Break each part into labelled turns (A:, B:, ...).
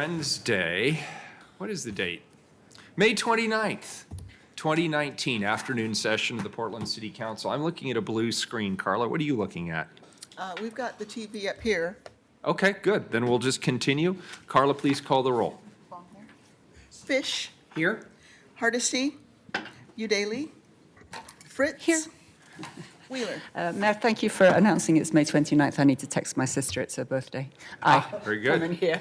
A: Wednesday, what is the date? May 29th, 2019, afternoon session of the Portland City Council. I'm looking at a blue screen. Carla, what are you looking at?
B: We've got the TV up here.
A: Okay, good. Then we'll just continue. Carla, please call the roll.
B: Fish,
A: Here.
B: Hardesty, Udaly, Fritz.
C: Here.
B: Wheeler.
C: Mayor, thank you for announcing it's May 29th. I need to text my sister. It's her birthday.
A: Very good.
C: I'm in here.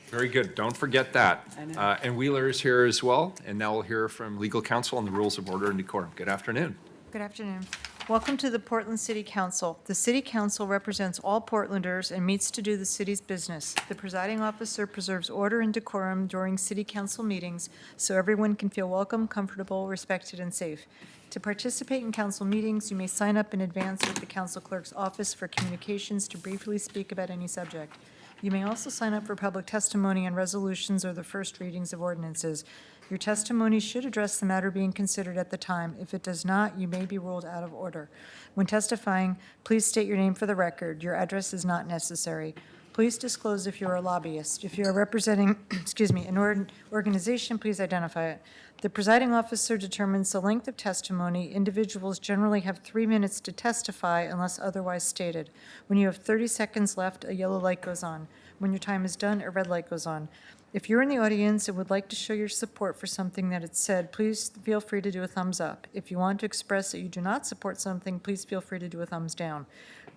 A: Very good. Don't forget that.
C: I know.
A: And Wheeler is here as well. And now we'll hear from legal counsel on the rules of order and decorum. Good afternoon.
D: Good afternoon. Welcome to the Portland City Council. The City Council represents all Portlanders and meets to do the city's business. The presiding officer preserves order and decorum during City Council meetings so everyone can feel welcome, comfortable, respected, and safe. To participate in council meetings, you may sign up in advance with the council clerk's office for communications to briefly speak about any subject. You may also sign up for public testimony on resolutions or the first readings of ordinances. Your testimony should address the matter being considered at the time. If it does not, you may be ruled out of order. When testifying, please state your name for the record. Your address is not necessary. Please disclose if you are a lobbyist. If you are representing, an organization, please identify it. The presiding officer determines the length of testimony. Individuals generally have 3 minutes to testify unless otherwise stated. When you have 30 seconds left, a yellow light goes on. When your time is done, a red light goes on. If you're in the audience and would like to show your support for something that is said, please feel free to do a thumbs up. If you want to express that you do not support something, please feel free to do a thumbs down.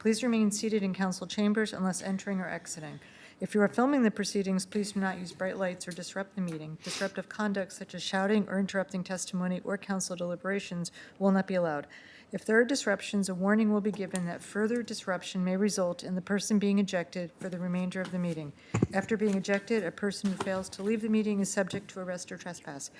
D: Please remain seated in council chambers unless entering or exiting. If you are filming the proceedings, please do not use bright lights or disrupt the meeting. Disruptive conduct such as shouting or interrupting testimony or council deliberations will not be allowed. If there are disruptions, a warning will be given that further disruption may result in the person being ejected for the remainder of the meeting. After being ejected, a person who fails to leave the meeting is subject to arrest or trespass.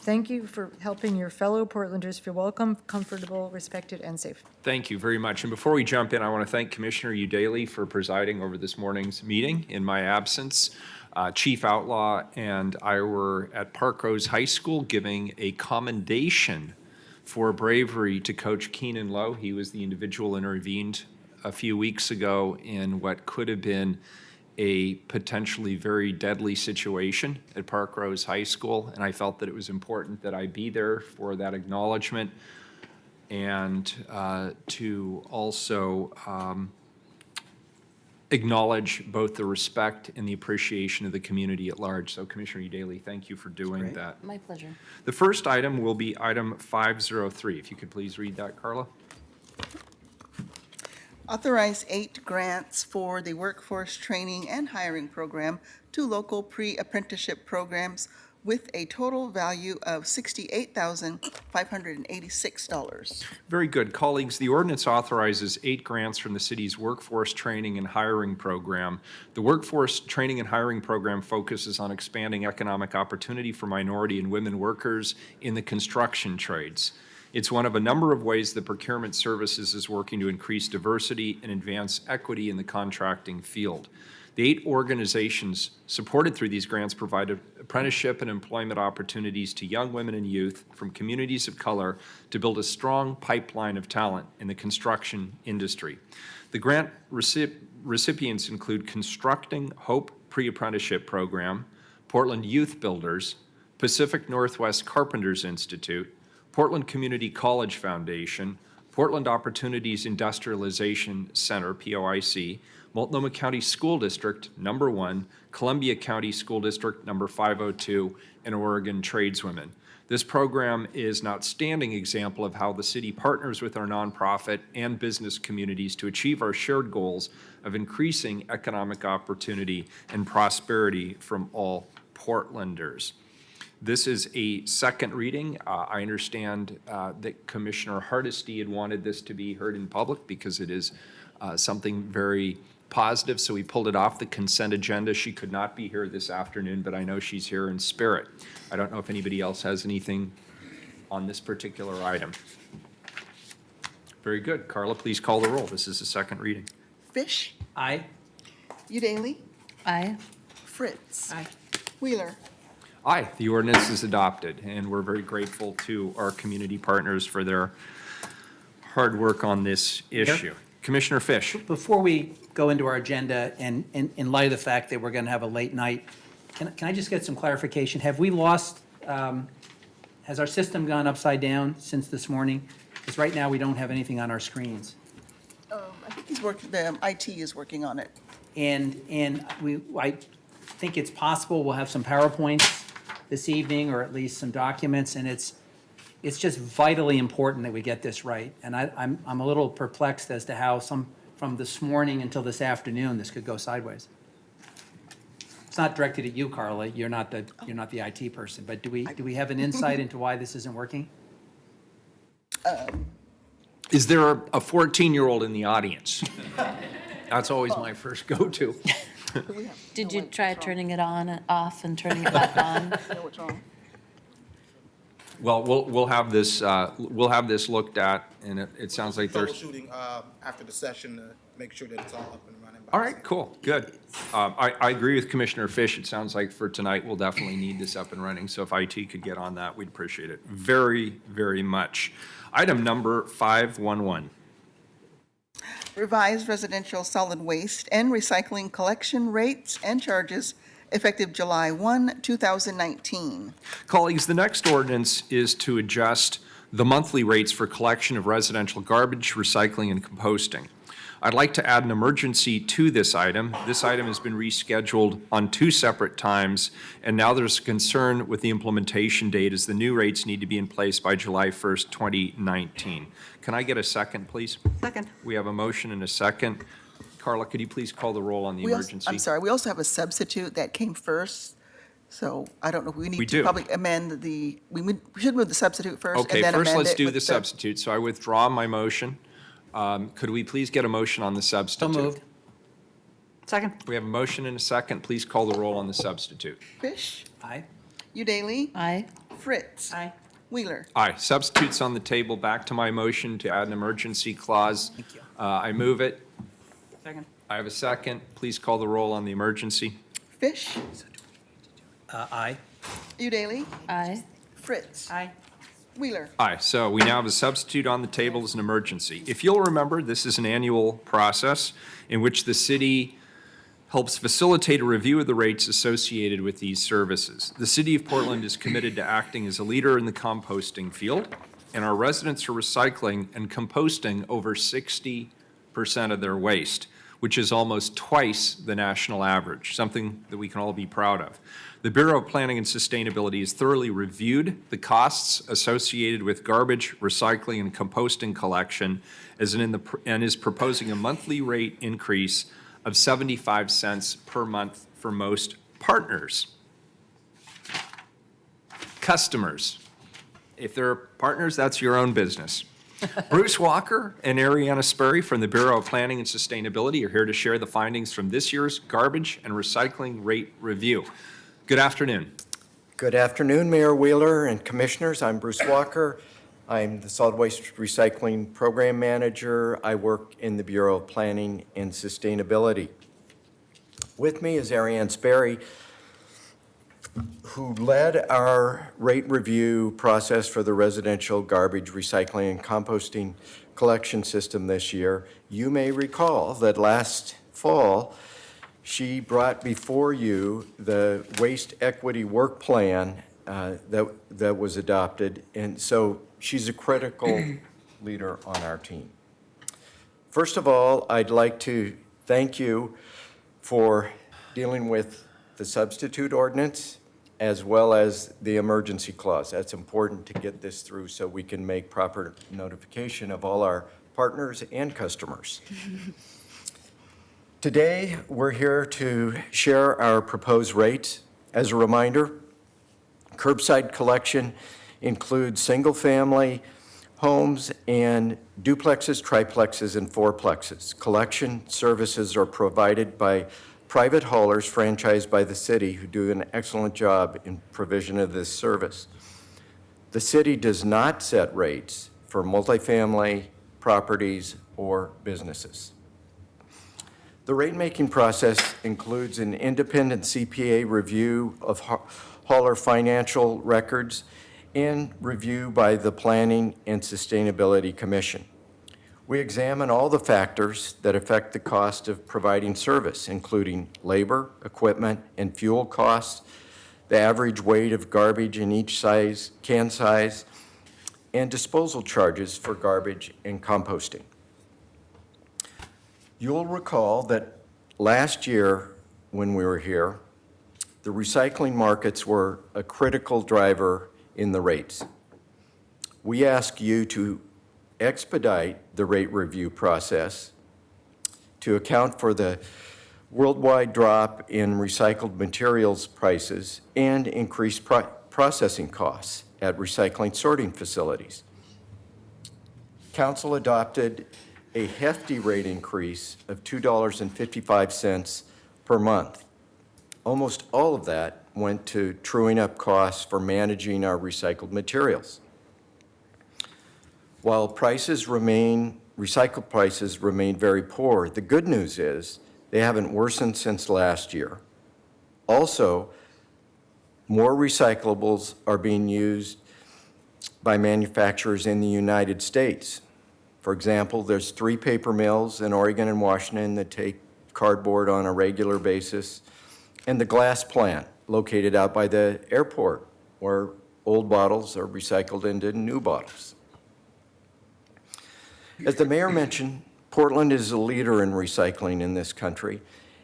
D: Thank you for helping your fellow Portlanders feel welcome, comfortable, respected, and safe.
A: Thank you very much. And before we jump in, I want to thank Commissioner Udaly for presiding over this morning's meeting in my absence. Chief Outlaw and I were at Parkrose High School giving a commendation for bravery to Coach Keenan Lowe. He was the individual intervened a few weeks ago in what could have been a potentially very deadly situation at Parkrose High School, and I felt that it was important that I be there for that acknowledgement and to also acknowledge both the respect and the appreciation of the community at large. So Commissioner Udaly, thank you for doing that.
C: My pleasure.
A: The first item will be item 503. If you could please read that, Carla.
B: Authorize 8 grants for the Workforce Training and Hiring Program to local pre-apprenticeship programs with a total value of $68,586.
A: Very good. Colleagues, the ordinance authorizes 8 grants from the city's Workforce Training and Hiring Program. The Workforce Training and Hiring Program focuses on expanding economic opportunity for minority and women workers in the construction trades. It's one of a number of ways that Procurement Services is working to increase diversity and advance equity in the contracting field. The 8 organizations supported through these grants provide apprenticeship and employment opportunities to young women and youth from communities of color to build a strong pipeline of talent in the construction industry. The grant recipients include Constructing Hope Pre-Apprenticeship Program, Portland Youth Builders, Pacific Northwest Carpenters Institute, Portland Community College Foundation, Portland Opportunities Industrialization Center, POIC, Multnomah County School District, number 1, Columbia County School District, number 502, and Oregon Tradeswomen. This program is an outstanding example of how the city partners with our nonprofit and business communities to achieve our shared goals of increasing economic opportunity and prosperity from all Portlanders. This is a second reading. I understand that Commissioner Hardesty had wanted this to be heard in public because it is something very positive, so we pulled it off the consent agenda. She could not be here this afternoon, but I know she's here in spirit. I don't know if anybody else has anything on this particular item. Very good. Carla, please call the roll. This is the second reading.
B: Fish,
E: Aye.
B: Udaly,
C: Aye.
B: Fritz.
C: Aye.
B: Wheeler.
A: Aye, the ordinance is adopted, and we're very grateful to our community partners for their hard work on this issue. Commissioner Fish.
E: Before we go into our agenda, and in light of the fact that we're going to have a late night Can I just get some clarification? Have we lost, has our system gone upside down since this morning? Because right now, we don't have anything on our screens.
B: I think he's working, the IT is working on it.
E: And I think it's possible we'll have some PowerPoints this evening, or at least some documents, and it's just vitally important that we get this right. And I'm a little perplexed as to how from this morning until this afternoon, this could go sideways. It's not directed at you, Carla, you're not the IT person, but do we have an insight into why this isn't working?
A: Is there a 14-year-old in the audience? That's always my first go-to.
F: Did you try turning it on and off and turning it back on?
B: Know what's wrong.
A: Well, we'll have this looked at, and it sounds like there's.
G: Troubleshooting after the session to make sure that it's all up and running.
A: All right, cool, good. I agree with Commissioner Fish. It sounds like for tonight, we'll definitely need this up and running. So if IT could get on that, we'd appreciate it very, very much. Item number 511.
B: Revised residential solid waste and recycling collection rates and charges effective July 1, 2019.
A: Colleagues, the next ordinance is to adjust the monthly rates for collection of residential garbage, recycling, and composting. I'd like to add an emergency to this item. This item has been rescheduled on 2 separate times, and now there's concern with the implementation date as the new rates need to be in place by July 1st, 2019. Can I get a second, please?
C: Second.
A: We have a motion and a second. Carla, could you please call the roll on the emergency?
B: I'm sorry, we also have a substitute that came first, so I don't know, we
A: We
B: need
A: do.
B: to probably amend we should move the substitute first and
A: Okay,
B: then amend
A: first
B: it.
A: let's do
B: with
A: the substitute. So I withdraw my motion. Could we please get a motion on the
E: So
A: substitute?
E: moved.
C: Second.
A: We have a motion and a second. Please call the roll on the substitute.
B: Fish,
E: Aye.
B: Udaly,
F: Aye.
B: Fritz.
C: Aye.
B: Wheeler.
A: Aye. Substitutes on the table. Back to my motion to add an emergency clause.
E: Thank you.
A: I move it.
C: Second.
A: I have a second. Please call the roll on the emergency.
B: Fish,
E: Aye.
B: Udaly,
F: Aye.
B: Fritz.
C: Aye.
B: Wheeler.
A: Aye. So we now have a substitute on the table as an emergency. If you'll remember, this is an annual process in which the city helps facilitate a review of the rates associated with these services. The City of Portland is committed to acting as a leader in the composting field, and our residents are recycling and composting over 60% of their waste, which is almost twice the national average, something that we can all be proud of. The Bureau of Planning and Sustainability has thoroughly reviewed the costs associated with garbage, recycling, and composting collection and is proposing a monthly rate increase of 75 cents per month for most partners. Customers. If they're partners, that's your own business. Bruce Walker and Ariana Sperry from the Bureau of Planning and Sustainability are here to share the findings from this year's garbage and recycling rate review. Good afternoon.
H: Good afternoon, Mayor Wheeler and Commissioners. I'm Bruce Walker. I'm the Solid Waste Recycling Program Manager. I work in the Bureau of Planning and Sustainability. With me is Ariane Sperry, who led our rate review process for the residential garbage recycling and composting collection system this year. You may recall that last fall, she brought before you the Waste Equity Work Plan that was adopted, and so she's a critical leader on our team. First of all, I'd like to thank you for dealing with the substitute ordinance as well as the emergency clause. That's important to get this through so we can make proper notification of all our partners and customers. Today, we're here to share our proposed rates. As a reminder, curbside collection includes single-family homes and duplexes, triplexes, and fourplexes. Collection services are provided by private haulers franchised by the city who do an excellent job in provision of this service. The city does not set rates for multifamily properties or businesses. The rate-making process includes an independent CPA review of hauler financial records and review by the Planning and Sustainability Commission. We examine all the factors that affect the cost of providing service, including labor, equipment, and fuel costs, the average weight of garbage in each can size, and disposal charges for garbage and composting. You'll recall that last year when we were here, the recycling markets were a critical driver in the rates. We ask you to expedite the rate review process to account for the worldwide drop in recycled materials prices and increased processing costs at recycling sorting facilities. Council adopted a hefty rate increase of $2.55 per month. Almost all of that went to truing up costs for managing our recycled materials. While recycled prices remain very poor, the good news is they haven't worsened since last year. Also, more recyclables are being used by manufacturers in the United States. For example, there's 3 paper mills in Oregon and Washington that take cardboard on a regular basis, and the glass plant located out by the airport, where old bottles are recycled into new bottles. As the mayor mentioned, Portland is a leader in recycling in this country,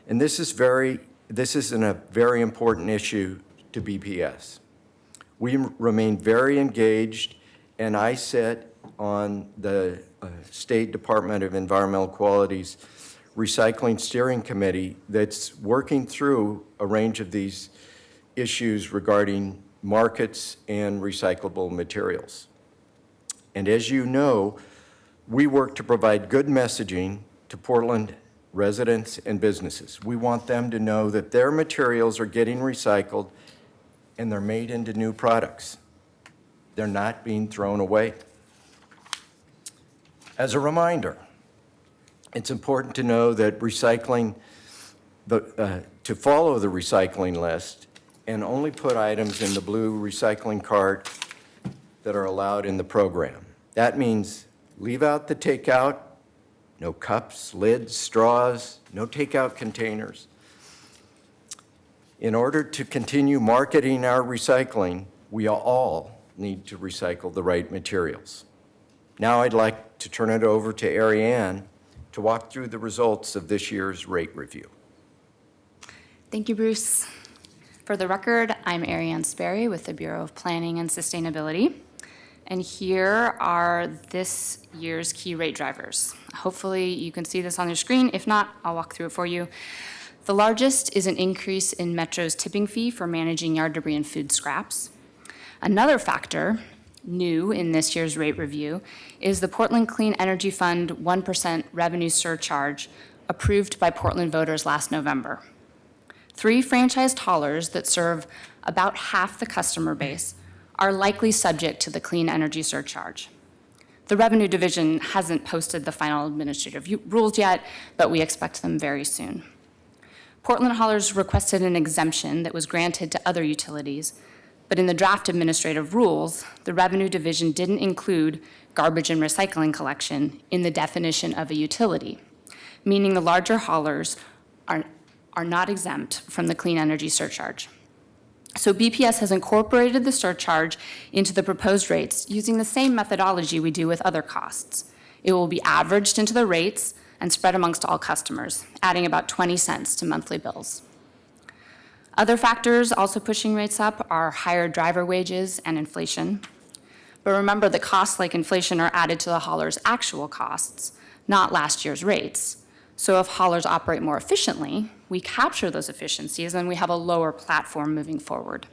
H: and this is a very important issue to BPS. We remain very engaged, and I sit on the State Department of Environmental Quality's Recycling Steering Committee that's working through a range of these issues regarding markets and recyclable materials. And as you know, we work to provide good messaging to Portland residents and businesses. We want them to know that their materials are getting recycled and they're made into new products. They're not being thrown away. As a reminder, it's important to know that to follow the recycling list and only put items in the blue recycling cart that are allowed in the program. That means leave out the takeout, no cups, lids, straws, no takeout containers. In order to continue marketing our recycling, we all need to recycle the right materials. Now I'd like to turn it over to Ariane to walk through the results of this year's rate review.
I: Thank you, Bruce. For the record, I'm Ariane Sperry with the Bureau of Planning and Sustainability. And here are this year's key rate drivers. Hopefully you can see this on your screen. If not, I'll walk through it for you. The largest is an increase in Metro's tipping fee for managing yard debris and food scraps. Another factor new in this year's rate review is the Portland Clean Energy Fund 1% revenue surcharge approved by Portland voters last November. 3 franchised haulers that serve about half the customer base are likely subject to the clean energy surcharge. The Revenue Division hasn't posted the final administrative rules yet, but we expect them very soon. Portland haulers requested an exemption that was granted to other utilities, but in the draft administrative rules, the Revenue Division didn't include garbage and recycling collection in the definition of a utility, meaning the larger haulers are not exempt from the clean energy surcharge. So BPS has incorporated the surcharge into the proposed rates using the same methodology we do with other costs. It will be averaged into the rates and spread amongst all customers, adding about 20 cents to monthly bills. Other factors also pushing rates up are higher driver wages and inflation. But remember that costs like inflation are added to the hauler's actual costs, not last year's rates. So if haulers operate more efficiently, we capture those efficiencies and we have a lower platform moving forward.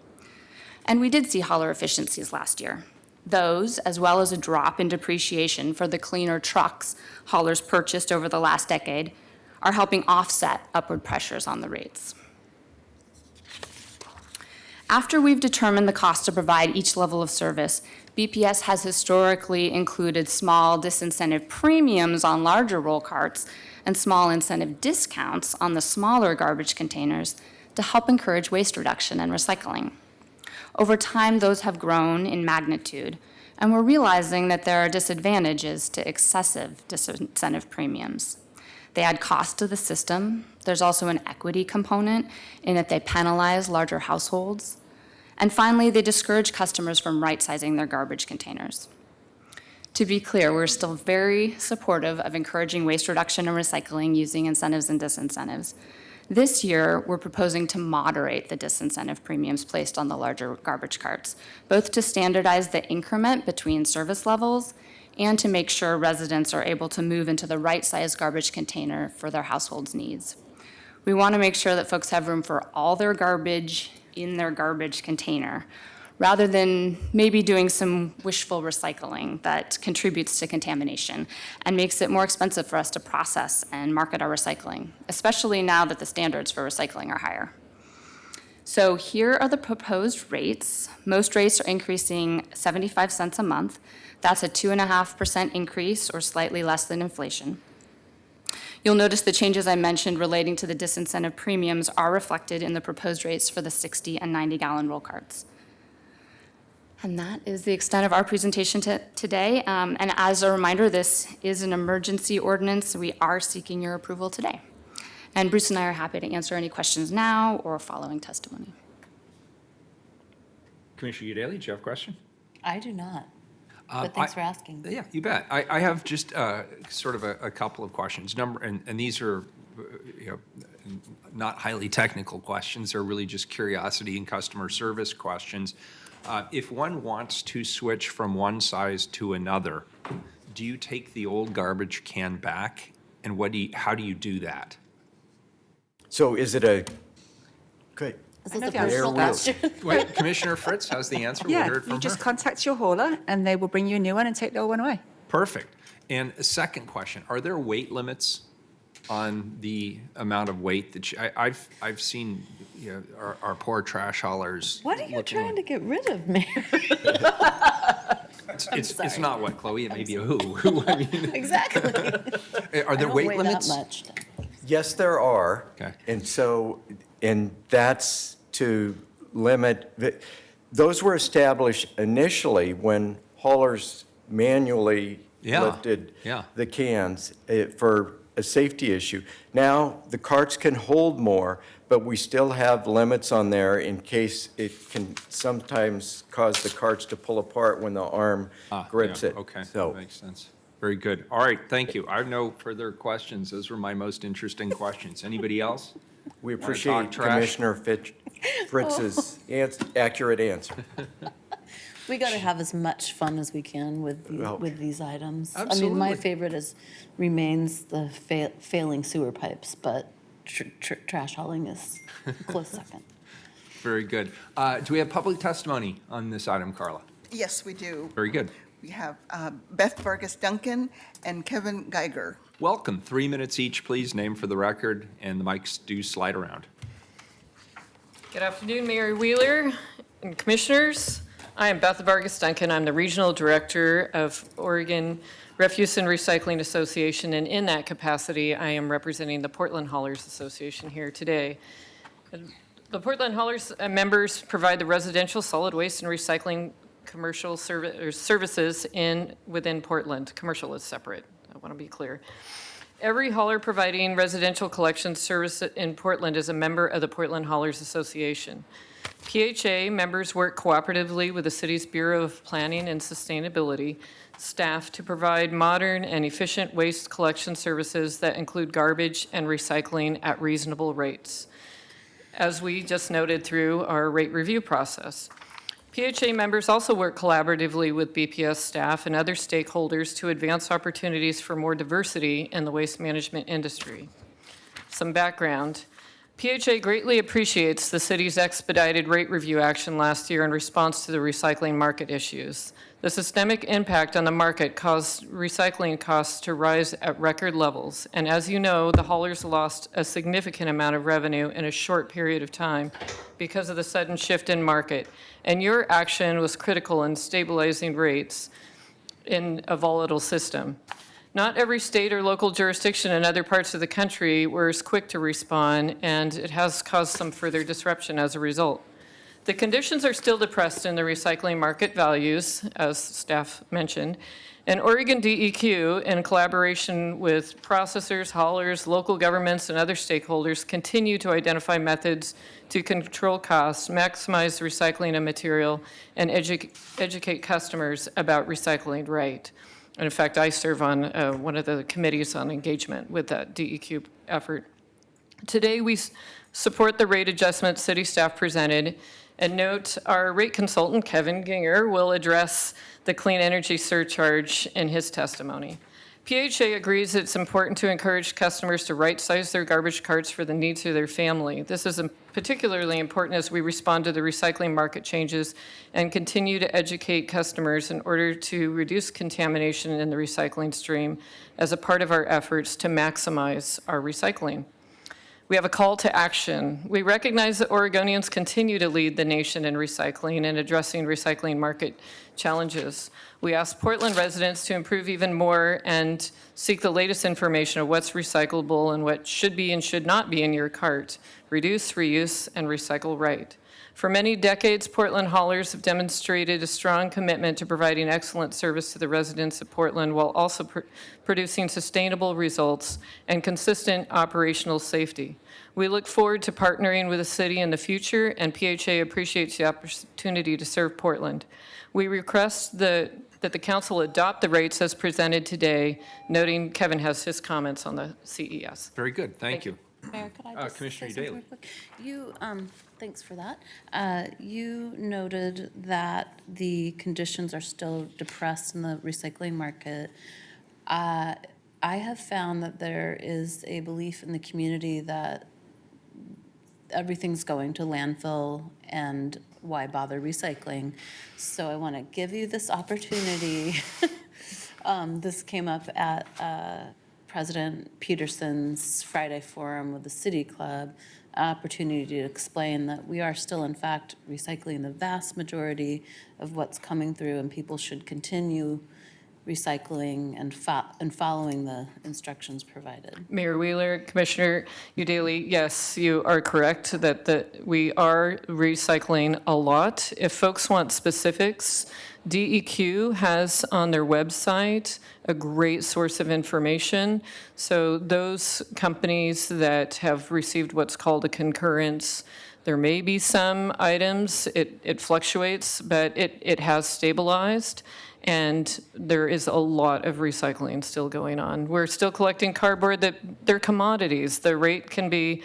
I: And we did see hauler efficiencies last year. Those, as well as a drop in depreciation for the cleaner trucks haulers purchased over the last decade, are helping offset upward pressures on the rates. After we've determined the cost to provide each level of service, BPS has historically included small disincentive premiums on larger roll carts and small incentive discounts on the smaller garbage containers to help encourage waste reduction and recycling. Over time, those have grown in magnitude, And we're realizing that there are disadvantages to excessive disincentive premiums. They add cost to the system. There's also an equity component in that they penalize larger households. And finally, they discourage customers from right-sizing their garbage containers. To be clear, we're still very supportive of encouraging waste reduction and recycling using incentives and disincentives. This year, we're proposing to moderate the disincentive premiums placed on the larger garbage carts, both to standardize the increment between service levels and to make sure residents are able to move into the right-size garbage container for their household's needs. We want to make sure that folks have room for all their garbage in their garbage container, rather than maybe doing some wishful recycling that contributes to contamination and makes it more expensive for us to process and market our recycling, especially now that the standards for recycling are higher. So here are the proposed rates. Most rates are increasing 75 cents a month. That's a 2.5% increase, or slightly less than inflation. You'll notice the changes I mentioned relating to the disincentive premiums are reflected in the proposed rates for the 60 and 90-gallon roll carts. And that is the extent of our presentation today. And as a reminder, this is an emergency ordinance. We are seeking your approval today. And Bruce and I are happy to answer any questions now or following testimony.
A: Commissioner Udaley, do you have a question?
F: I do not, but thanks for asking.
A: Yeah, you bet. I have just sort of a couple of questions. And these are not highly technical questions. They're really just curiosity and customer service questions. If one wants to switch from one size to another, do you take the old garbage can back? And how do you do that?
H: So is it a, good.
F: Is this a
C: the answer
F: personal
C: to that.
F: question?
A: Wait, Commissioner Fritz has the answer. We'll
C: Yeah,
A: hear it from
C: you just
A: her.
C: contact your hauler and they will bring you a new one and take the old one away.
A: Perfect. And a second question, are there weight limits on the amount of weight that I've seen, our poor trash haulers.
F: What are you trying to get rid of, Mayor?
A: It's not what, Chloe, it may be a who, I mean.
F: Exactly.
A: Are there weight limits?
F: That much.
H: Yes, there are.
A: Okay.
H: And that's to limit, those were established initially when haulers manually
A: Yeah,
H: lifted
A: yeah.
H: the cans for a safety issue. Now, the carts can hold more, but we still have limits on there in case it can sometimes cause the carts to pull apart when the arm grips
A: Yeah,
H: it.
A: Okay,
H: So,
A: makes sense. Very good. All right, thank you. I have no further questions. Those were my most interesting questions. Anybody else?
H: we
A: talk
H: appreciate
A: trash?
H: Commissioner Fritz's accurate answer.
F: We got to have as much fun as we can with
H: Well,
F: with these items. I mean,
A: absolutely.
F: my favorite remains the failing sewer pipes, but trash hauling is a close second.
A: Very good. Do we have public testimony on this item, Carla?
B: Yes, we do.
A: Very good.
B: We have Beth Vargas Duncan and Kevin Geiger.
A: Welcome. 3 minutes each, please. Name for the record, and the mics do slide around.
J: Good afternoon, Mayor Wheeler and Commissioners. I am Beth Vargas Duncan. I'm the Regional Director of Oregon Refuse and Recycling Association, and in that capacity, I am representing the Portland Haulers Association here today. The Portland Haulers members provide the residential solid waste and recycling commercial services within Portland. Commercial is separate, I want to be clear. Every hauler providing residential collection service in Portland is a member of the Portland Haulers Association. PHA members work cooperatively with the city's Bureau of Planning and Sustainability staff to provide modern and efficient waste collection services that include garbage and recycling at reasonable rates, as we just noted through our rate review process. PHA members also work collaboratively with BPS staff and other stakeholders to advance opportunities for more diversity in the waste management industry. Some background. PHA greatly appreciates the city's expedited rate review action last year in response to the recycling market issues. The systemic impact on the market caused recycling costs to rise at record levels. And as you know, the haulers lost a significant amount of revenue in a short period of time because of the sudden shift in market. And your action was critical in stabilizing rates in a volatile system. Not every state or local jurisdiction in other parts of the country were as quick to respond, and it has caused some further disruption as a result. The conditions are still depressed in the recycling market values, as staff mentioned, and Oregon DEQ, in collaboration with processors, haulers, local governments, and other stakeholders, continue to identify methods to control costs, maximize the recycling of material, and educate customers about recycling right. And in fact, I serve on one of the committees on engagement with that DEQ effort. Today, we support the rate adjustment city staff presented, and note our rate consultant, Kevin Ginger, will address the clean energy surcharge in his testimony. PHA agrees it's important to encourage customers to right-size their garbage carts for the needs of their family. This is particularly important as we respond to the recycling market changes and continue to educate customers in order to reduce contamination in the recycling stream as a part of our efforts to maximize our recycling. We have a call to action. We recognize that Oregonians continue to lead the nation in recycling and addressing recycling market challenges. We ask Portland residents to improve even more and seek the latest information of what's recyclable and what should be and should not be in your cart. Reduce, reuse, and recycle right. For many decades, Portland haulers have demonstrated a strong commitment to providing excellent service to the residents of Portland while also producing sustainable results and consistent operational safety. We look forward to partnering with the city in the future, and PHA appreciates the opportunity to serve Portland. We request that the council adopt the rates as presented today, noting Kevin has his comments on the CES.
A: Very good, thank you.
F: Mayor, could I just
A: Commissioner
F: say something
A: Daly.
F: real quick? You, thanks for that. You noted that the conditions are still depressed in the recycling market. I have found that there is a belief in the community that everything's going to landfill and why bother recycling? So I want to give you this opportunity. This came up at President Peterson's Friday Forum with the City Club, opportunity to explain that we are still, in fact, recycling the vast majority of what's coming through, and people should continue recycling and following the instructions provided.
J: Mayor Wheeler, Commissioner Udaley, yes, you are correct that we are recycling a lot. If folks want specifics, DEQ has on their website a great source of information. So those companies that have received what's called a concurrence, there may be some items, it fluctuates, but it has stabilized. And there is a lot of recycling still going on. We're still collecting cardboard that they're commodities. The rate can be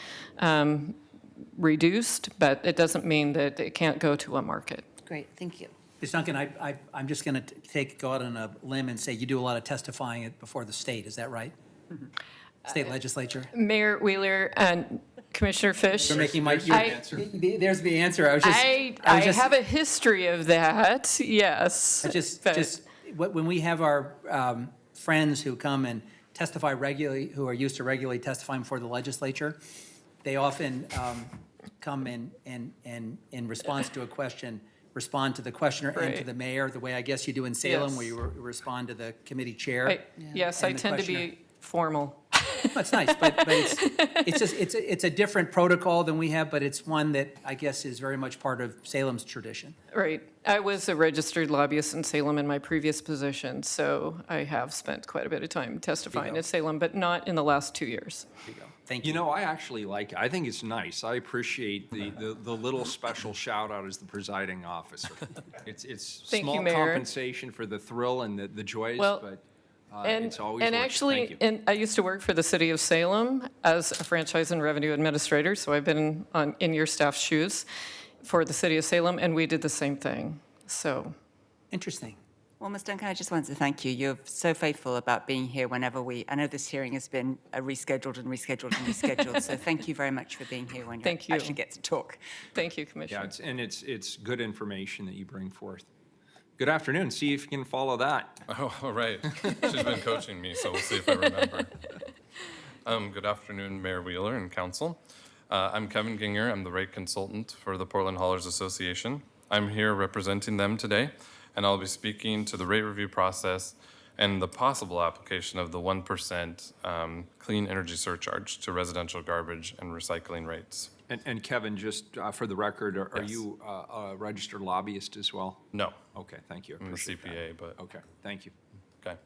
J: reduced, but it doesn't mean that it can't go to a market.
F: Great, thank you.
E: Ms. Duncan, I'm just going to go out on a limb and say you do a lot of testifying before the state, is that right? State legislature?
J: Mayor Wheeler and Commissioner Fish.
E: You're making my, there's the answer.
J: I have a history of that, yes.
E: When we have our friends who come and testify regularly, who are used to regularly testifying before the legislature, they often come in response to a question, respond to the questioner and to the mayor, the way I guess you do in Salem,
J: Yes.
E: where you respond to the committee chair.
J: Yes,
E: and
J: I
E: the
J: tend to
E: questioner.
J: be formal.
E: That's nice, but it's a different protocol than we have, but it's one that I guess is very much part of Salem's tradition.
J: Right. I was a registered lobbyist in Salem in my previous position, so I have spent quite a bit of time testifying at Salem, but not in the last 2 years.
E: There you go. Thank you.
A: You know, I actually like it. I think it's nice. I appreciate the little special shout out as the presiding officer. It's
J: Thank you,
A: small
J: Mayor.
A: compensation for the thrill and the joys,
J: Well,
A: but
J: And,
A: it's always
J: and
A: worth it.
J: actually,
A: Thank you.
J: I used to work for the city of Salem as a franchise and revenue administrator, so I've been in your staff's shoes for the city of Salem, and we did the same thing, so.
E: Interesting.
C: Well, Ms. Duncan, I just wanted to thank you. You're so faithful about being here whenever I know this hearing has been rescheduled and rescheduled and rescheduled, so thank you very much for being here when you
J: Thank you.
C: actually get to talk.
J: Thank you, Commissioner.
A: Yeah, it's good information that you bring forth. Good afternoon. See if you can follow that.
K: Oh, all right. She's been coaching me, so we'll see if I remember. Good afternoon, Mayor Wheeler and Council. I'm Kevin Ginger. I'm the rate consultant for the Portland Haulers Association. I'm here representing them today, and I'll be speaking to the rate review process and the possible application of the 1% clean energy surcharge to residential garbage and recycling rates.
A: And Kevin, just for the record, are
K: Yes.
A: you a registered lobbyist as well?
K: No,
A: Okay, thank you. I
K: I'm a
A: appreciate that.
K: CPA, but.
A: Okay, thank you.
K: Okay.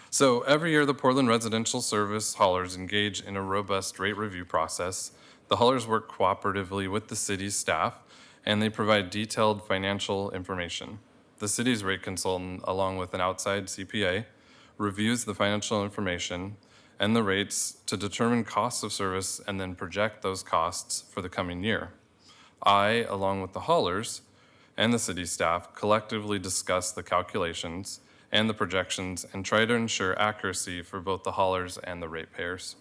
K: So every year, the Portland Residential Service haulers engage in a robust rate review process. The haulers work cooperatively with the city's staff, and they provide detailed financial information. The city's rate consultant, along with an outside CPA, reviews the financial information and the rates to determine costs of service and then project those costs for the coming year. I, along with the haulers and the city staff, collectively discuss the calculations and the projections and try to ensure accuracy for both the haulers and the ratepayers.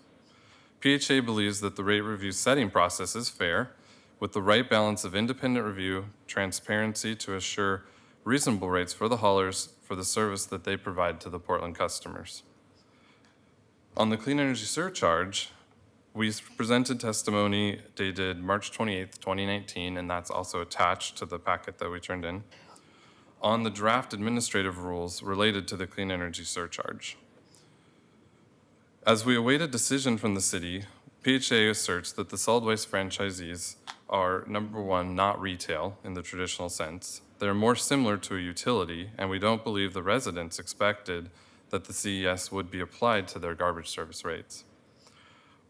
K: PHA believes that the rate review setting process is fair, with the right balance of independent review, transparency to assure reasonable rates for the haulers for the service that they provide to the Portland customers. On the clean energy surcharge, we presented testimony dated March 28th, 2019, and that's also attached to the packet that we turned in, on the draft administrative rules related to the clean energy surcharge. As we await a decision from the city, PHA asserts that the solid waste franchisees are, number one, not retail in the traditional sense. They're more similar to a utility, and we don't believe the residents expected that the CES would be applied to their garbage service rates.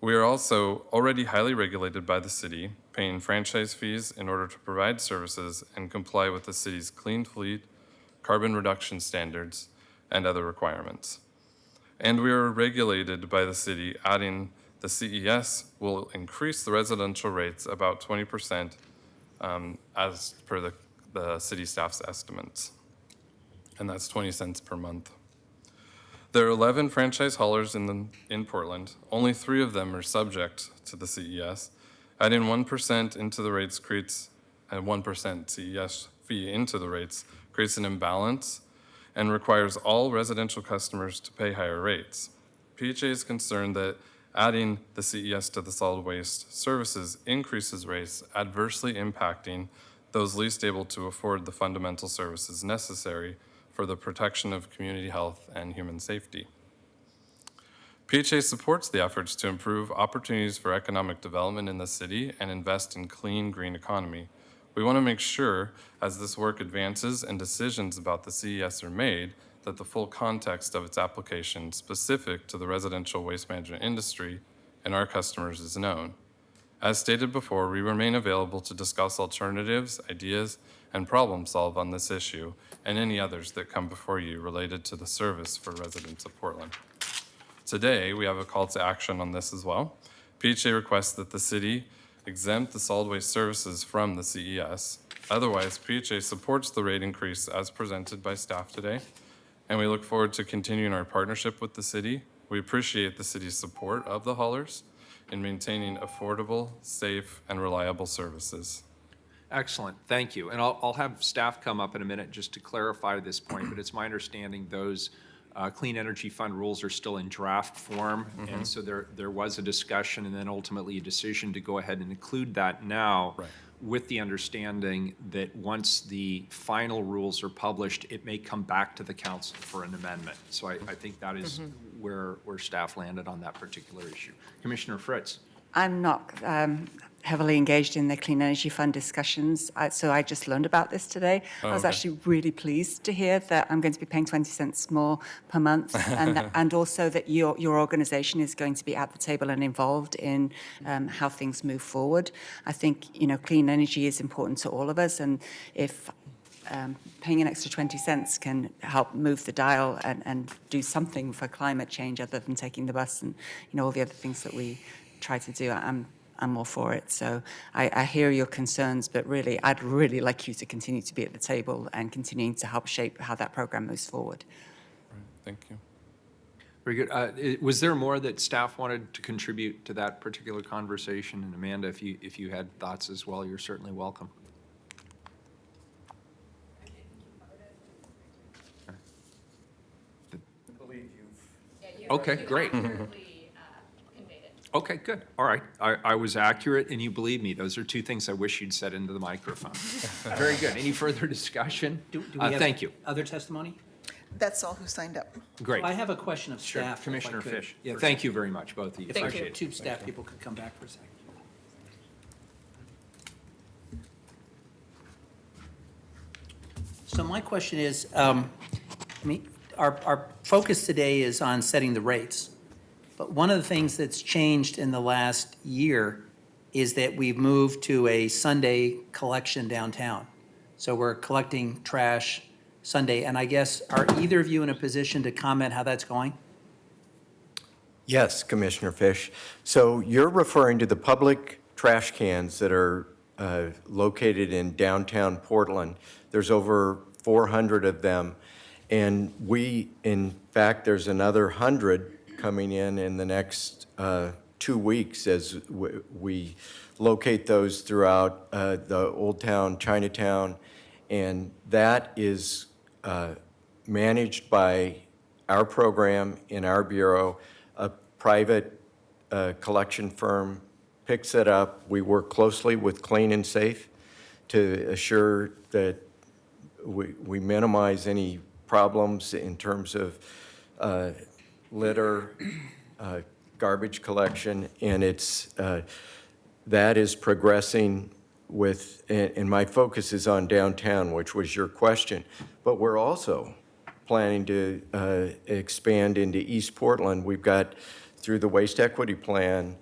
K: We are also already highly regulated by the city, paying franchise fees in order to provide services and comply with the city's clean fleet, carbon reduction standards, and other requirements. And we are regulated by the city, adding the CES will increase the residential rates about 20% as per the city staff's estimates. And that's 20 cents per month. There are 11 franchise haulers in Portland. Only 3 of them are subject to the CES. Adding 1% into the rates creates a 1% CES fee into the rates creates an imbalance and requires all residential customers to pay higher rates. PHA is concerned that adding the CES to the solid waste services increases rates, adversely impacting those least able to afford the fundamental services necessary for the protection of community health and human safety. PHA supports the efforts to improve opportunities for economic development in the city and invest in clean, green economy. We want to make sure, as this work advances and decisions about the CES are made, that the full context of its application specific to the residential waste management industry and our customers is known. As stated before, we remain available to discuss alternatives, ideas, and problem solve on this issue and any others that come before you related to the service for residents of Portland. Today, we have a call to action on this as well. PHA requests that the city exempt the solid waste services from the CES. Otherwise, PHA supports the rate increase as presented by staff today, and we look forward to continuing our partnership with the city. We appreciate the city's support of the haulers in maintaining affordable, safe, and reliable services.
A: Excellent, thank you. And I'll have staff come up in a minute just to clarify this point, but it's my understanding those Clean Energy Fund rules are still in draft form. And so there was a discussion and then ultimately a decision to go ahead and include that now.
K: Right.
A: With the understanding that once the final rules are published, it may come back to the council for an amendment. So I think that is where staff landed on that particular issue. Commissioner Fritz.
C: I'm not heavily engaged in the Clean Energy Fund discussions, so I just learned about this today. I was actually really pleased to hear that I'm going to be paying 20 cents more per month, and also that your organization is going to be at the table and involved in how things move forward. I think, clean energy is important to all of us, and if paying an extra 20 cents can help move the dial and do something for climate change other than taking the bus and, all the other things that we try to do, I'm all for it. So I hear your concerns, but really, I'd really like you to continue to be at the table and continuing to help shape how that program moves forward.
K: Thank you.
A: Very good. Was there more that staff wanted to contribute to that particular conversation? And Amanda, if you had thoughts as well, you're certainly welcome. Okay, great. Okay, good. All right. I was accurate and you believe me. Those are two things I wish you'd said into the microphone. Very good. Any further discussion?
E: Do we have
A: thank you.
E: other testimony?
B: That's all who signed up.
A: Great.
E: I have a question of
A: Sure.
E: staff. if I
A: Commissioner
E: could,
A: Fish. Yeah,
E: for-
A: thank you very much, both of you.
E: If our
A: Appreciate it.
E: two staff people could come back for a second. So my question is, our focus today is on setting the rates. But one of the things that's changed in the last year is that we've moved to a Sunday collection downtown. So we're collecting trash Sunday, and I guess, are either of you in a position to comment how that's going?
H: Yes, Commissioner Fish. So you're referring to the public trash cans that are located in downtown Portland. There's over 400 of them. And in fact, there's another 100 coming in the next 2 weeks as we locate those throughout the Old Town, Chinatown. And that is managed by our program in our bureau. A private collection firm picks it up. We work closely with Clean and Safe to assure that we minimize any problems in terms of litter, garbage collection, and that is progressing with, and my focus is on downtown, which was your question, but we're also planning to expand into East Portland. We've got, through the Waste Equity Plan,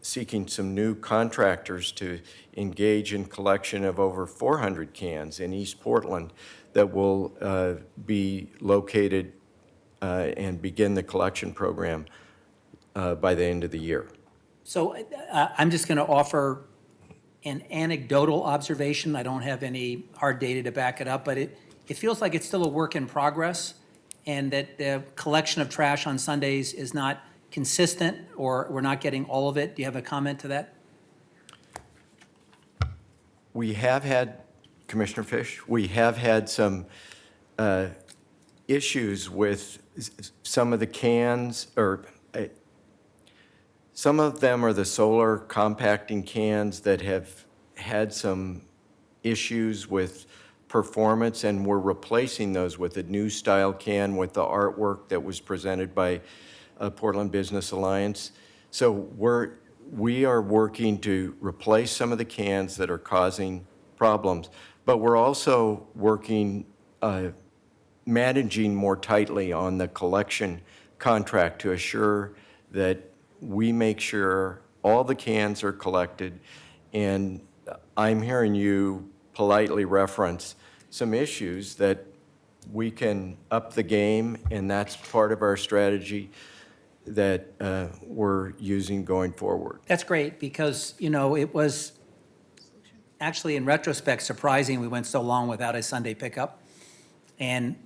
H: seeking some new contractors to engage in collection of over 400 cans in East Portland that will be located and begin the collection program by the end of the year.
E: So I'm just going to offer an anecdotal observation. I don't have any hard data to back it up, but it feels like it's still a work in progress, and that the collection of trash on Sundays is not consistent, or we're not getting all of it. Do you have a comment to that?
H: We have had, Commissioner Fish, we have had some issues with some of the cans, or some of them are the solar compacting cans that have had some issues with performance, and we're replacing those with a new style can with the artwork that was presented by Portland Business Alliance. So we are working to replace some of the cans that are causing problems, but we're also working, managing more tightly on the collection contract to assure that we make sure all the cans are collected. And I'm hearing you politely reference some issues that we can up the game, and that's part of our strategy that we're using going forward.
E: That's great, because, it was actually, in retrospect, surprising we went so long without a Sunday pickup. And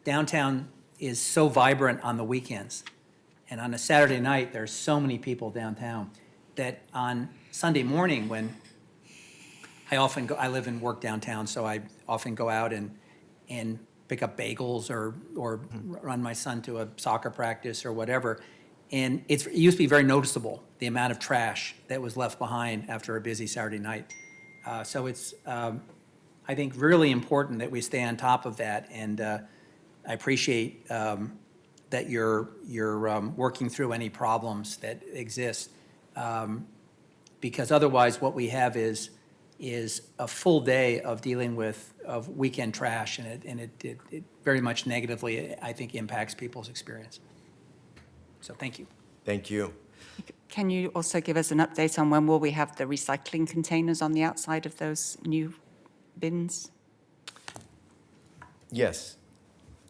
E: downtown is so vibrant on the weekends. And on a Saturday night, there's so many people downtown that on Sunday morning, when I live and work downtown, so I often go out and pick up bagels or run my son to a soccer practice or whatever. And it used to be very noticeable, the amount of trash that was left behind after a busy Saturday night. So it's, I think, really important that we stay on top of that. And I appreciate that you're working through any problems that exist. Because otherwise, what we have is a full day of dealing with weekend trash, and it very much negatively, I think, impacts people's experience. So thank you.
H: Thank you.
C: Can you also give us an update on when will we have the recycling containers on the outside of those new bins?
H: Yes.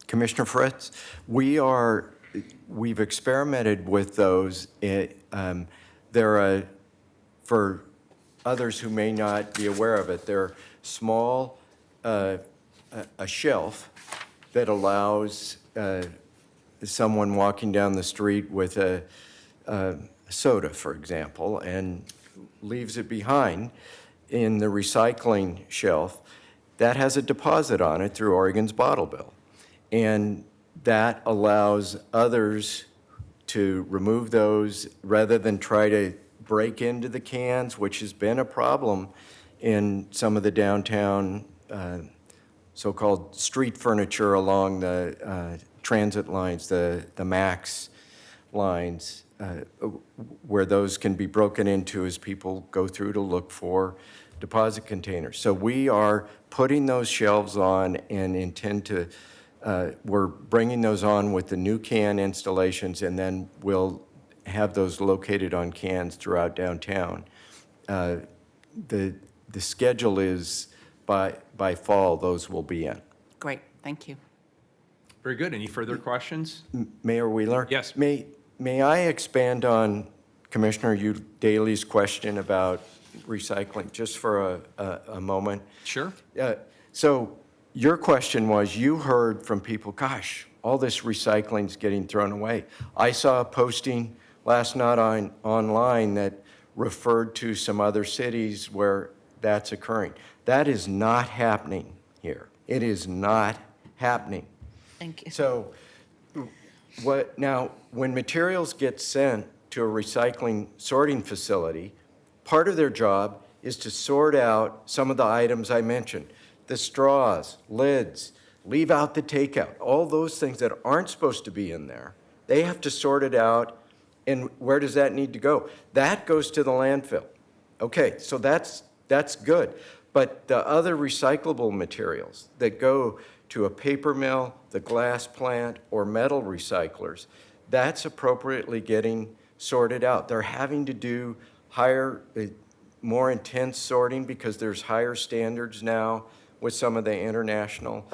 H: Commissioner Fritz, we've experimented with those. For others who may not be aware of it, they're small, a shelf that allows someone walking down the street with a soda, for example, and leaves it behind in the recycling shelf. That has a deposit on it through Oregon's bottle bill. And that allows others to remove those rather than try to break into the cans, which has been a problem in some of the downtown so-called street furniture along the transit lines, the MAX lines, where those can be broken into as people go through to look for deposit containers. So we are putting those shelves on and intend to, we're bringing those on with the new can installations, and then we'll have those located on cans throughout downtown. The schedule is by fall, those will be in.
C: Great, thank you.
A: Very good. Any further questions?
H: Mayor Wheeler?
A: Yes.
H: May I expand on Commissioner Daly's question about recycling just for a moment?
A: Sure.
H: So your question was, you heard from people, gosh, all this recycling's getting thrown away. I saw a posting last night online that referred to some other cities where that's occurring. That is not happening here. It is not happening.
F: Thank you.
H: So now, when materials get sent to a recycling sorting facility, part of their job is to sort out some of the items I mentioned, the straws, lids, leave out the takeout, all those things that aren't supposed to be in there. They have to sort it out, and where does that need to go? That goes to the landfill. Okay, so that's good. But the other recyclable materials that go to a paper mill, the glass plant, or metal recyclers, that's appropriately getting sorted out. They're having to do more intense sorting because there's higher standards now with some of the international,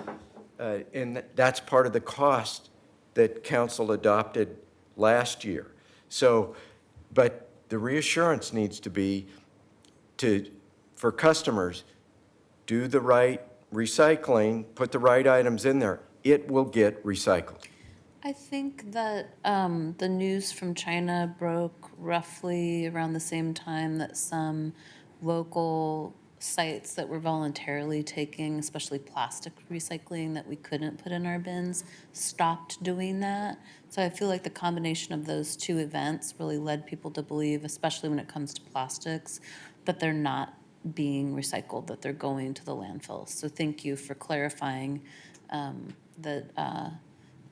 H: and that's part of the cost that council adopted last year. So, but the reassurance needs to be for customers, do the right recycling, put the right items in there. It will get recycled.
F: I think that the news from China broke roughly around the same time that some local sites that were voluntarily taking, especially plastic recycling that we couldn't put in our bins, stopped doing that. So I feel like the combination of those two events really led people to believe, especially when it comes to plastics, that they're not being recycled, that they're going to the landfill. So thank you for clarifying that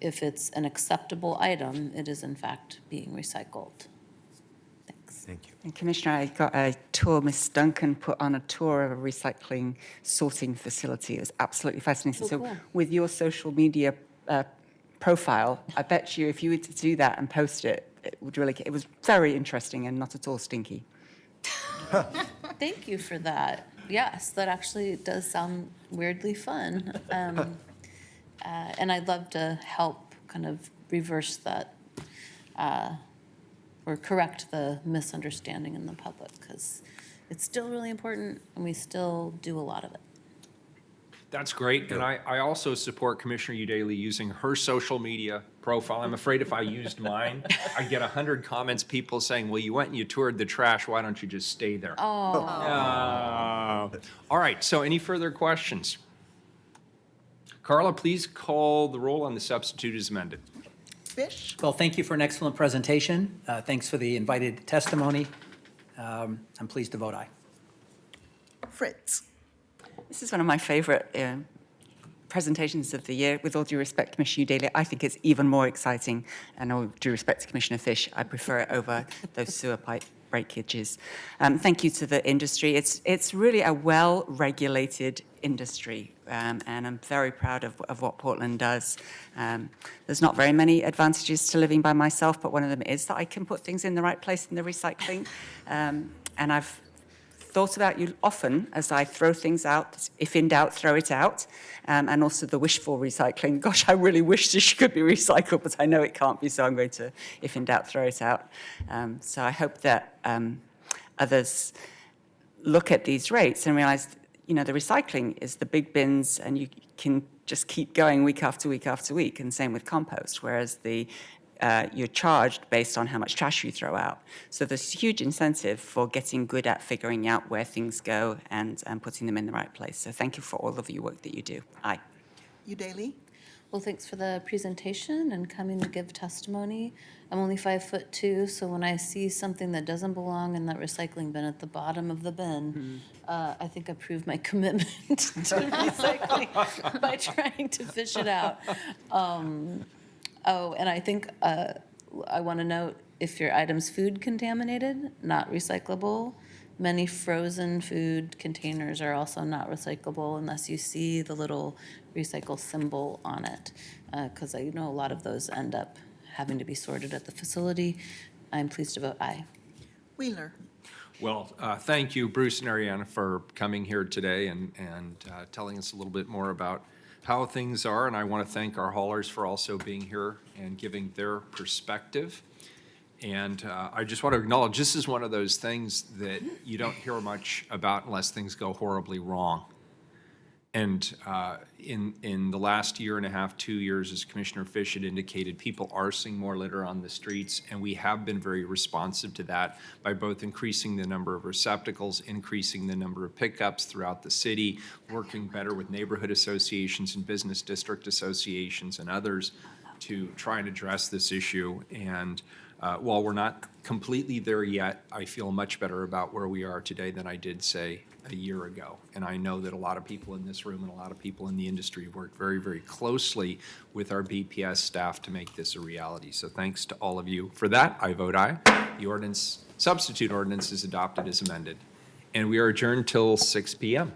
F: if it's an acceptable item, it is in fact being recycled. Thanks.
H: Thank you.
C: And Commissioner, I got a tour, Miss Duncan put on a tour of a recycling sorting facility. It was absolutely fascinating.
F: Oh,
C: So
F: cool.
C: with your social media profile, I bet you if you were to do that and post it, it would really, it was very interesting and not at all stinky.
F: Thank you for that. Yes, that actually does sound weirdly fun. And I'd love to help kind of reverse that or correct the misunderstanding in the public, because it's still really important and we still do a lot of it.
A: That's great. And I also support Commissioner Udaly using her social media profile. I'm afraid if I used mine, I'd get 100 comments, people saying, well, you went and you toured the trash. Why don't you just stay there?
F: Oh.
A: All right. So any further questions? Carla, please call the roll on the substitute as amended.
B: Fish,
E: Well, thank you for an excellent presentation. Thanks for the invited testimony. I'm pleased to vote aye.
B: Fritz,
C: This is one of my favorite presentations of the year. With all due respect, Commissioner Daly, I think it's even more exciting. And all due respect to Commissioner Fish, I prefer it over those sewer pipe breakages. Thank you to the industry. It's really a well-regulated industry, and I'm very proud of what Portland does. There's not very many advantages to living by myself, but one of them is that I can put things in the right place in the recycling. And I've thought about you often as I throw things out. If in doubt, throw it out. And also the wishful recycling. Gosh, I really wish this could be recycled, but I know it can't be, so I'm going to, if in doubt, throw it out. So I hope that others look at these rates and realize, you know, the recycling is the big bins, and you can just keep going week after week after week, and same with compost, whereas you're charged based on how much trash you throw out. So there's huge incentive for getting good at figuring out where things go and putting them in the right place. So thank you for all of your work that you do. Aye.
B: Udaly,
F: Well, thanks for the presentation and coming to give testimony. I'm only 5'2", so when I see something that doesn't belong in that recycling bin at the bottom of the bin, I think I proved my commitment to recycling by trying to fish it out. Oh, and I think I want to note, if your item's food contaminated, not recyclable, Many frozen food containers are also not recyclable unless you see the little recycle symbol on it, because I know a lot of those end up having to be sorted at the facility. I'm pleased to vote aye.
B: Wheeler.
A: Well, thank you, Bruce and Ariana, for coming here today and telling us a little bit more about how things are. And I want to thank our haulers for also being here and giving their perspective. And I just want to acknowledge this is one of those things that you don't hear much about unless things go horribly wrong. And in the last year and a half, 2 years, as Commissioner Fish had indicated, people are seeing more litter on the streets, and we have been very responsive to that by both increasing the number of receptacles, increasing the number of pickups throughout the city, working better with neighborhood associations and business district associations and others to try and address this issue. And while we're not completely there yet, I feel much better about where we are today than I did, say, a year ago. And I know that a lot of people in this room and a lot of people in the industry have worked very, very closely with our BPS staff to make this a reality. So thanks to all of you. For that, I vote aye. The substitute ordinance is adopted as amended. And we are adjourned till 6 p.m.